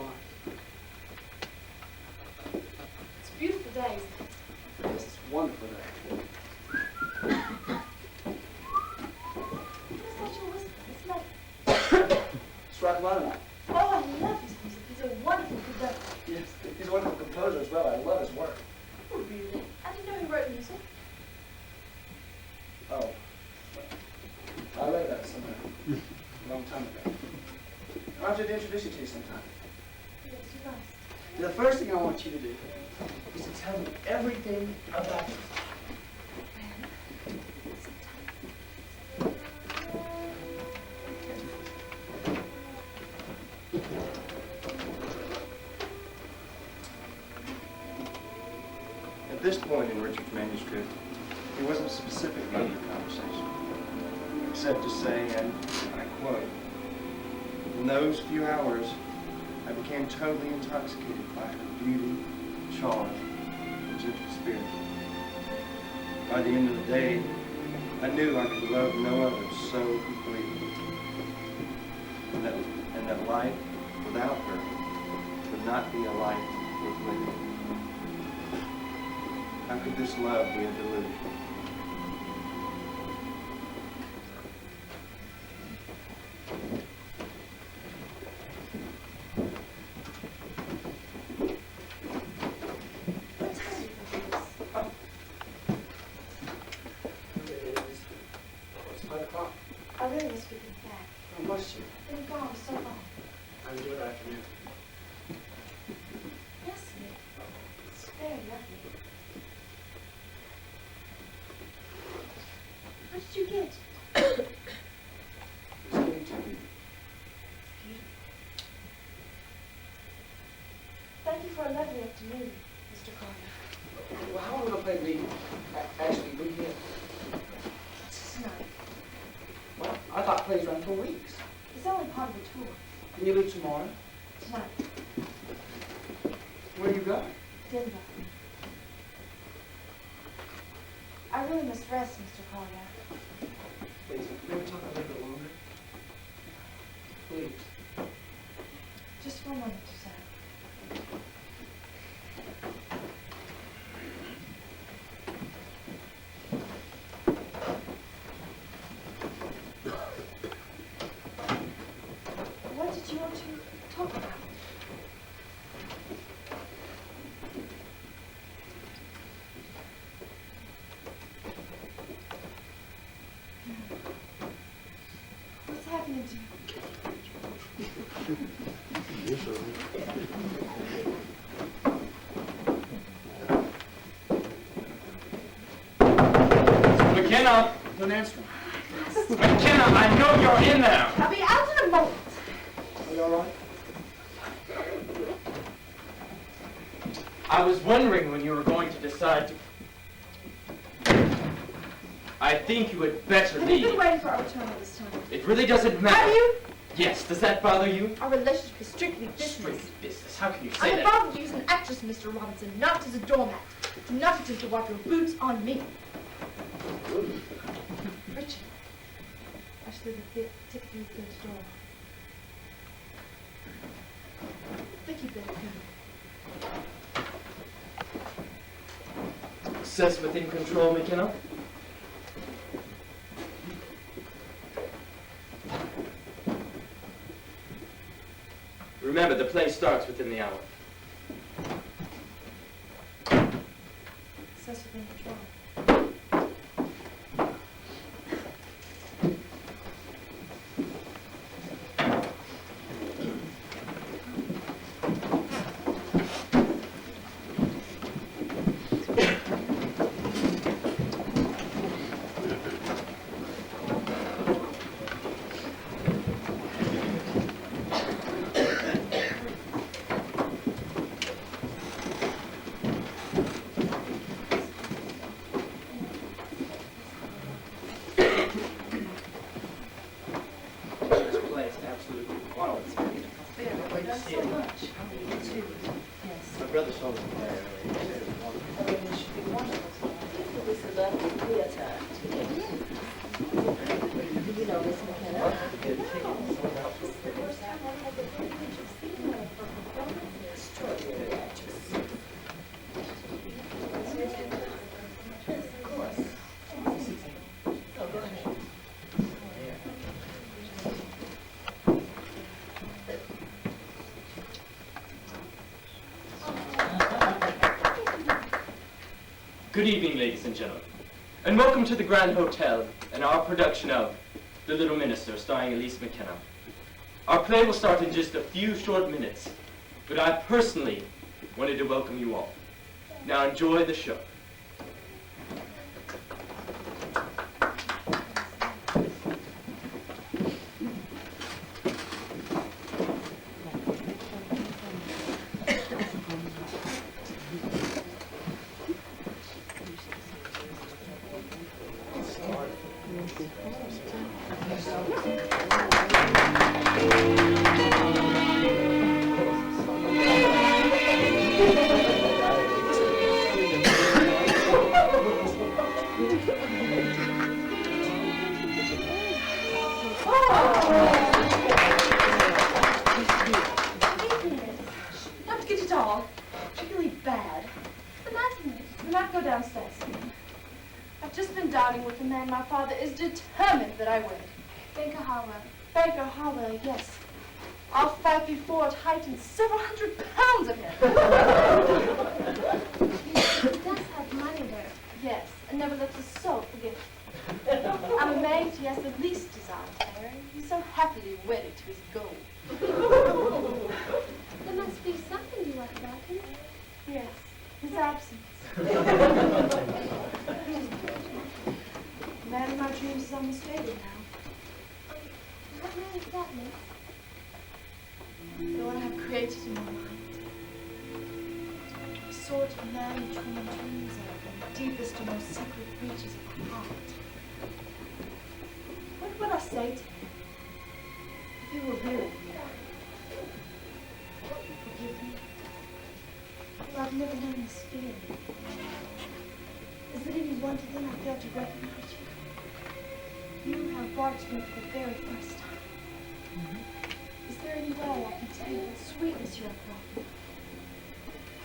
It's a beautiful day, isn't it? Yes, it's a wonderful day. What's that you're whispering? It's like, It's Rachmaninoff. oh, I love his music. He's a wonderful conductor. Yes, he's a wonderful composer as well. I love his work. Oh, really? I didn't know he wrote music. Oh. I read that somewhere. A long time ago. I'll have to introduce you to you sometime. Yes, you must. The first thing I want you to do is to tell me everything about you. At this point in Richard's manuscript, he wasn't specific about the conversation, except to say, and I quote, "In those few hours, I became totally intoxicated by her beauty, charm, and gentle spirit. By the end of the day, I knew I could love no other so completely, and that life without her would not be a life worth living. How could this love be a delusion?" What time do you think it is? It's 5 o'clock. I really must be getting back. How must you? Been gone so long. I enjoy the afternoon. Yes, Nick. It's very lovely. What did you get? It's getting to me. play lead. Actually, we hit. Tonight. Well, I thought plays run for weeks. It's only part of the tour. Can you leave tomorrow? Tonight. Where you going? Denver. I really must rest, Mr. Collier. Please, may we talk a little bit longer? Please. Just for a moment, Suzanne. What did you want to talk about? What's happening to you? McKenna! Don't answer me. McKenna, I know you're in there! I'll be out in a moment. Are you all right? I was wondering when you were going to decide to... I think you had better Have you been leave. waiting for our return all this time? It really doesn't matter. Have you? Yes, does that bother you? Our relationship is strictly business. Strictly business. How can you I'm say that? involved with you as an actress, Mr. Robinson, not as a doormat. Do not attempt to wipe your boots on me. Richard, I should leave a tip for you to the door. I think you'd better go. Success within control, McKenna? Remember, the play starts within the hour. Success within control. This play is absolutely wonderful. So much. My brother saw this play earlier. He said it was wonderful. Good evening, ladies and gentlemen, and welcome to the Grand Hotel and our production of The Little Minister, starring Elise McKenna. Our play will start in just a few short minutes, but I personally wanted to welcome you all. Now enjoy the show. Not to get it all particularly bad. Do not go downstairs. I've just been dining with a man my father is determined that I win. Banker Harlow. Banker Harlow, yes. I'll fight before it heightens several hundred pounds of him. He does have money there. Yes, and never lets a soul forget it. I'm amazed he has the least desire to marry. He's so happily wedded to his gold. There must be something you like about him. Yes, his absence. The man of my dreams is almost faded now. What man is that, miss? The one I've created in my mind. The sort of man which woman dreams of and deepest and most secret reaches of my heart. What would I say to him if he were really here? Forgive me. Well, I've never known this feeling. Is it any wonder then I failed to recognize you? You have brought to me for the very first time. Is there any way I can tell you what sweetness you have brought me?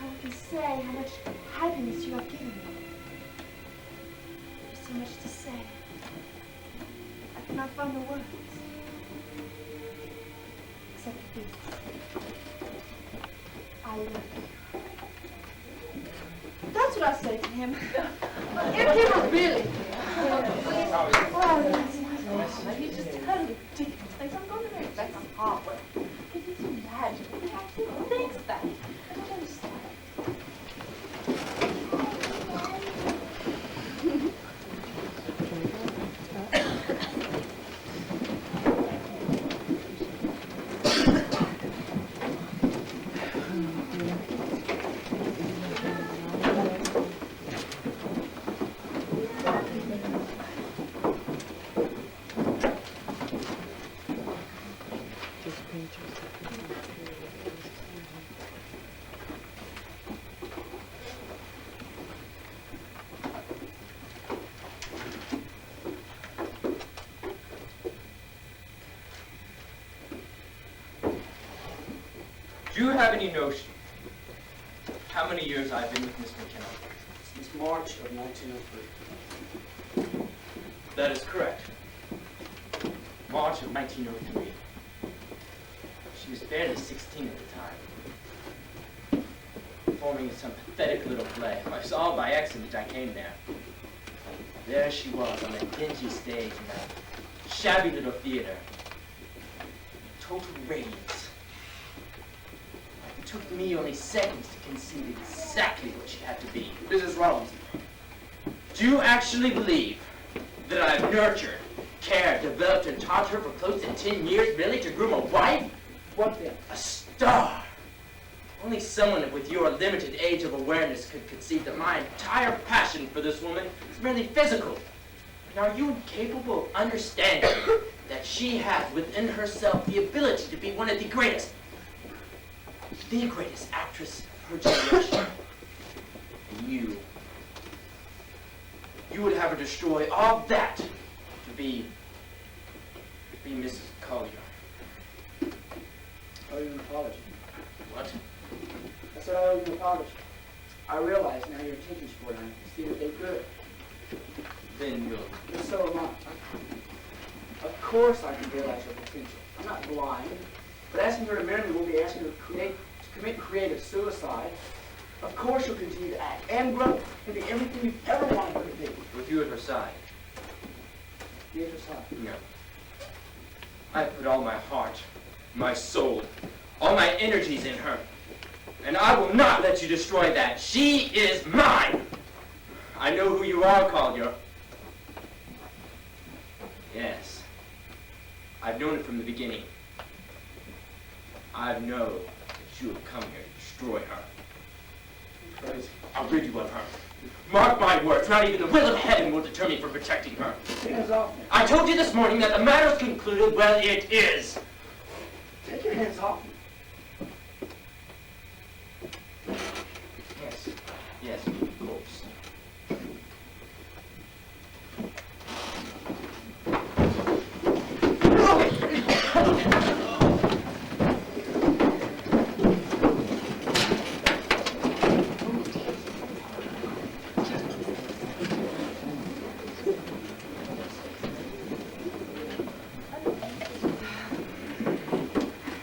How I can say how much happiness you have given me? There's so much to say. I cannot find the words. Except these. I love you. That's what I say to him. If he were really here. Oh, yes. He's just totally ridiculous. I'm going to make back on Harvard. Can you imagine? He actually thinks that. I don't understand. Do you have any notion how many years I've been with Miss McKenna? Since March of 1903. That is correct. March of 1903. She was barely 16 at the time. Performing in some pathetic little play. I saw by accident I came there. There she was on a dingy stage in a shabby little theater. Total radiance. It took me only seconds to conceive exactly what she had to be. Mrs. Rollins. Do you actually believe that I've nurtured, cared, developed, and taught her for close to 10 years merely to groom a wife? What then? A star! Only someone with your limited age of awareness could conceive that my entire passion for this woman is merely physical. And are you incapable of understanding that she has within herself the ability to be one of the greatest actress of her generation? And you would have her destroy all that to be Mrs. Collier. I owe you an apology. What? I said I owe you an apology. I realize now your intentions for it. I can see that they're good. Then you'll... And so am I. Of course I can realize your potential. I'm not blind. But asking her to marry me will be asking her to commit creative suicide. Of course you'll continue to act and grow and be everything you've ever wanted her to be. With you at her side. Be at her side. No. I put all my heart, my soul, all my energies in her. And I will not let you destroy that. She is mine! I know who you are, Collier. Yes. I've known it from the beginning. I know that you have come here to destroy her. Crazy. I'll rid you of her. Mark my words, not even the will of heaven will deter me from protecting her. Hands off me. I told you this morning that the matter's concluded. Well, it is. Take your hands off me. Yes, of course.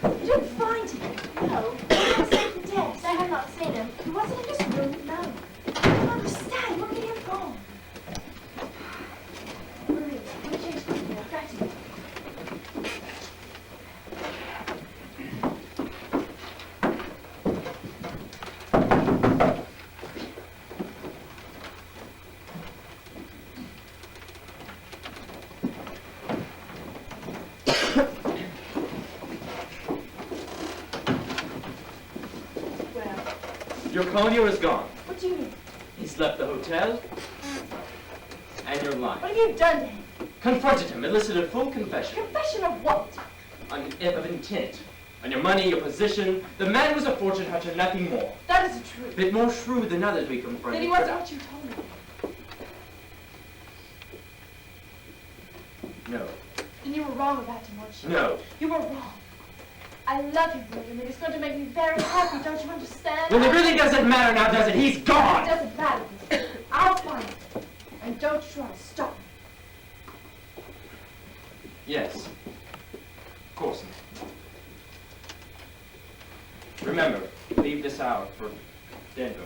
You didn't find him? No. He was at the desk. I have not seen him. He wasn't in this room? No. I don't understand. Where did he have gone? Maria, let me change my hair. Back to you. Your Collier is gone. What do you mean? He's He's left the hotel, and you're lying. What have you done to him? Confronted him, elicited full confession. Confession of what? Of intent. On your money, your position. The man was a fortune hunter, nothing more. That isn't true. A bit more shrewd than others we confronted. Then he wasn't what you told me. No. And you were wrong about him, weren't you? No. You were wrong. I love you, William, and it's going to make me very happy, don't you understand? Well, it really doesn't matter now, does it? He's It gone! doesn't matter. I'll find him. And don't try to stop me. Yes. Of course not. Remember, leave this hour for Denver.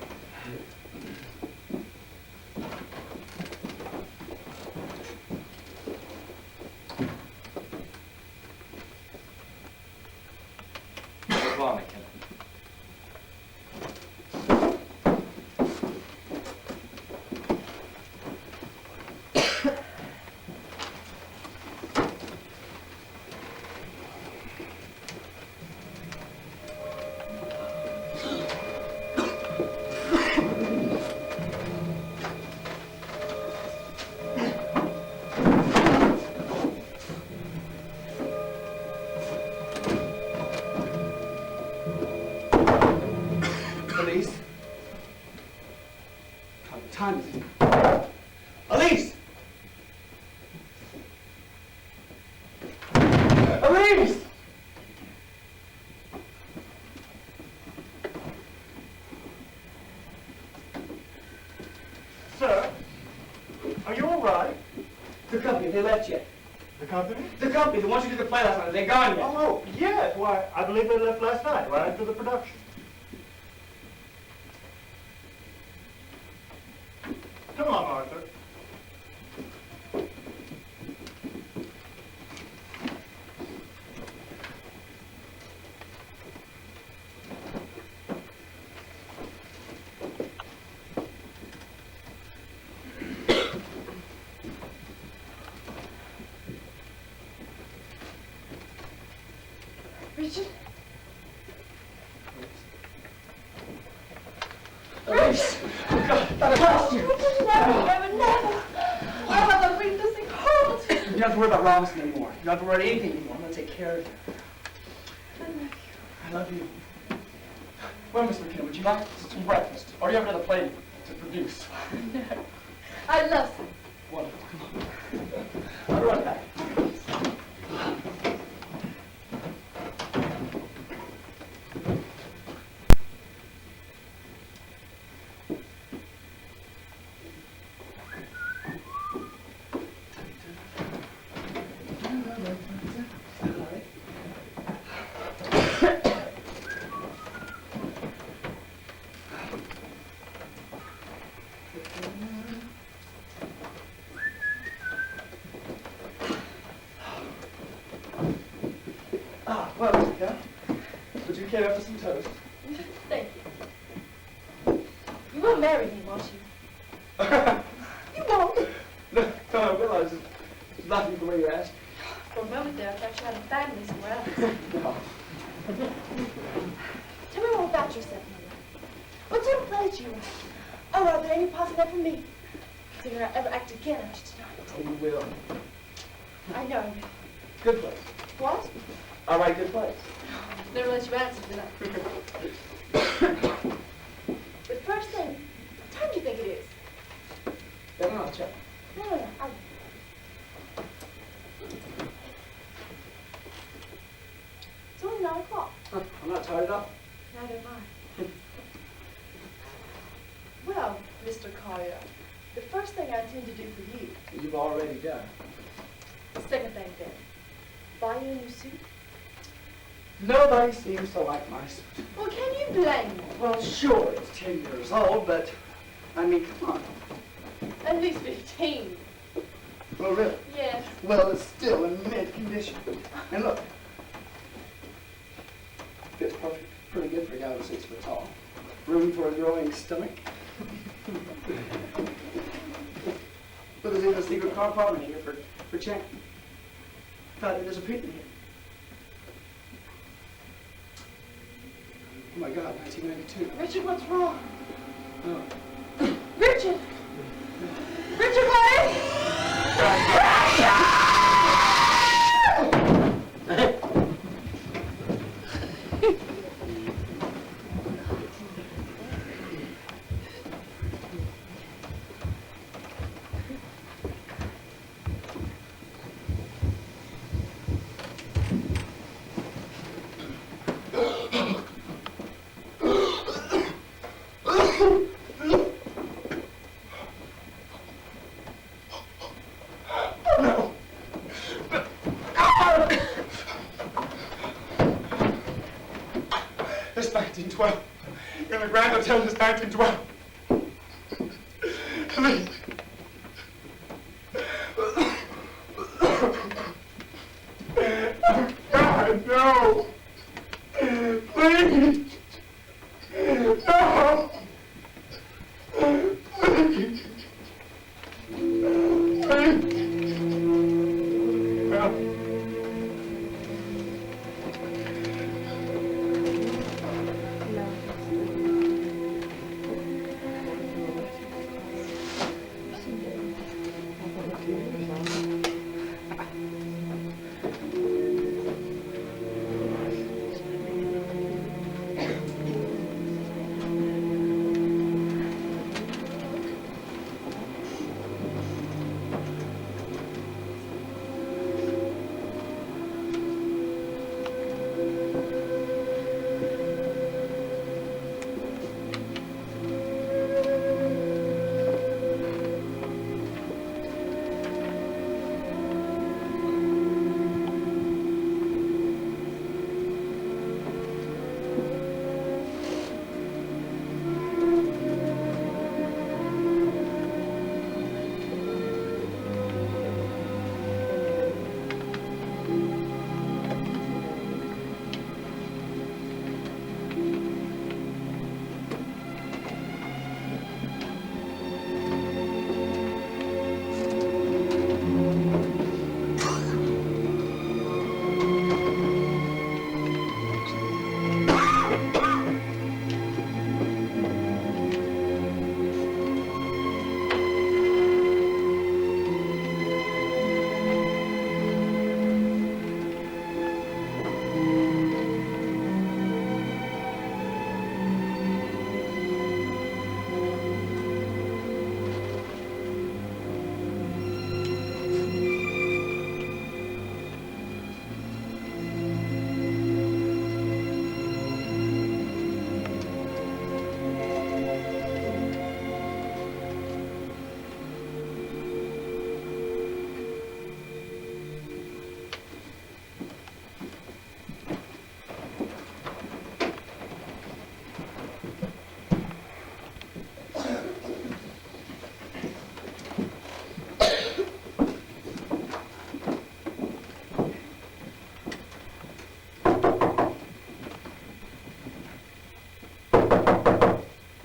Au revoir, McKenna. Elise? What time is it? Elise! Elise! Sir, are you all right? The company, they left yet. The company? The company, the ones who did the play last night, they gone yet. Oh, yes. Why, I believe they left last night, right after the production. Come on, Arthur. Richard? Elise! Oh, God, I lost you! Never, never, never. I'm not going to breathe this thing cold. You don't have to worry about Robinson anymore. You don't have to worry about anything anymore. I'm going to take care of you. I love you. Well, Miss McKenna, would you like some breakfast? Or do you have another play to produce? No. I love him. Wonderful. Come on. I'll be right back. Well, Miss McKenna, would you care for some toast? Thank you. You will marry me, won't you? You won't. No, I realize it's nothing the way you asked. For a moment there, I thought you had a family somewhere else. No. Tell me more about yourself, Mother. What sort of plays do you write? Oh, are there any parts in there for me? Considering I ever act again, I should not. Oh, you will. I know. Good place. What? I write good plays. Never let you answer, did I? But first thing, what time do you think it is? Then I'll check. No. It's only 9 o'clock. I'm not tired at all. Neither am I. Well, Mr. Collier, the first thing I intend to do for you, You've already done. the second thing then, buy you a new suit. Nobody seems to like my suit. Well, can you blame me? Well, sure, it's 10 years old, but, I mean, come on. At least 15. Well, really? Yes. Well, it's still in mint condition. And look, fits perfect, pretty good for a guy who's 6 foot tall. Room for a growing stomach. Look, there's even a secret compartment here for Chan. Thought there's a picnic here. Oh my God, 1992. Richard, what's wrong? Oh. Richard! Richard! Richard Clay! It's 1912. You're in the Grand Hotel. It's 1912. Please. Oh, God, no. Please. No. Please. Please. Well.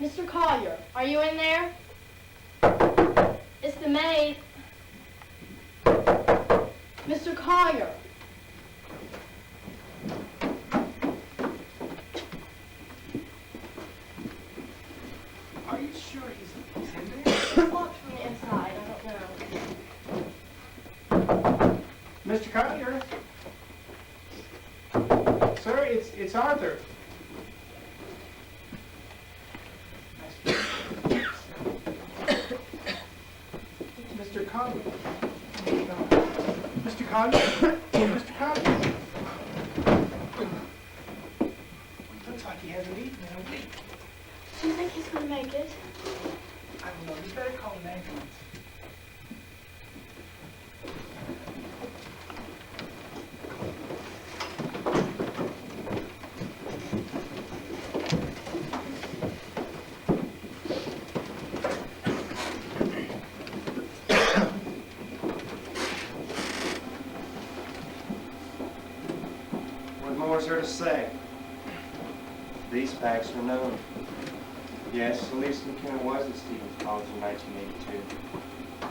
Mr. Collier, are you in there? It's the maid. Mr. Collier. Are you sure he's in there? It's locked from the inside. I don't know. Mr. Collier? Sir, it's Arthur. Mr. Collier. Mr. Collier? Mr. Collier? Looks like he hasn't eaten in a week. Do you think he's going to make it? I don't know. You better call an ambulance. What more is there to say? These facts are known. Yes, Elise McKenna was at Stevens College in 1982.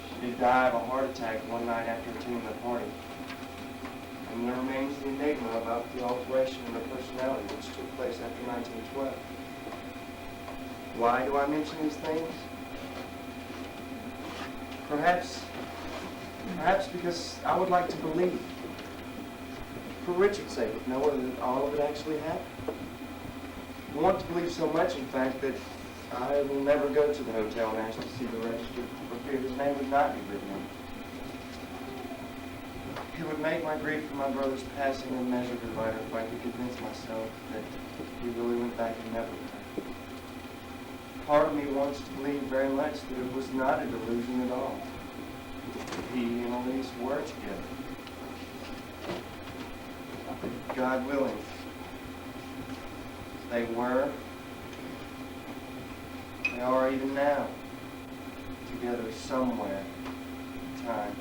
She did die of a heart attack one night after attending the party. And there remains the enigma about the alteration in her personality which took place after 1912. Why do I mention these things? Perhaps because I would like to believe, for Richard's sake, knowing that all of it actually happened. I want to believe so much, in fact, that I will never go to the hotel and ask to see the register for fear his name would not be written in. It would make my grief for my brother's passing immeasurably lighter if I could convince myself that he really went back and never returned. Part of me wants to believe very much that it was not a delusion at all. He and Elise were together. God willing, they were, they are even now, together somewhere in time.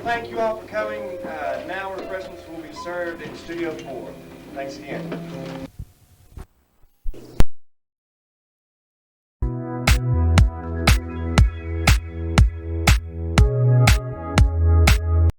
Thank you all for coming. Now refreshments will be served in Studio 4. Thanks again.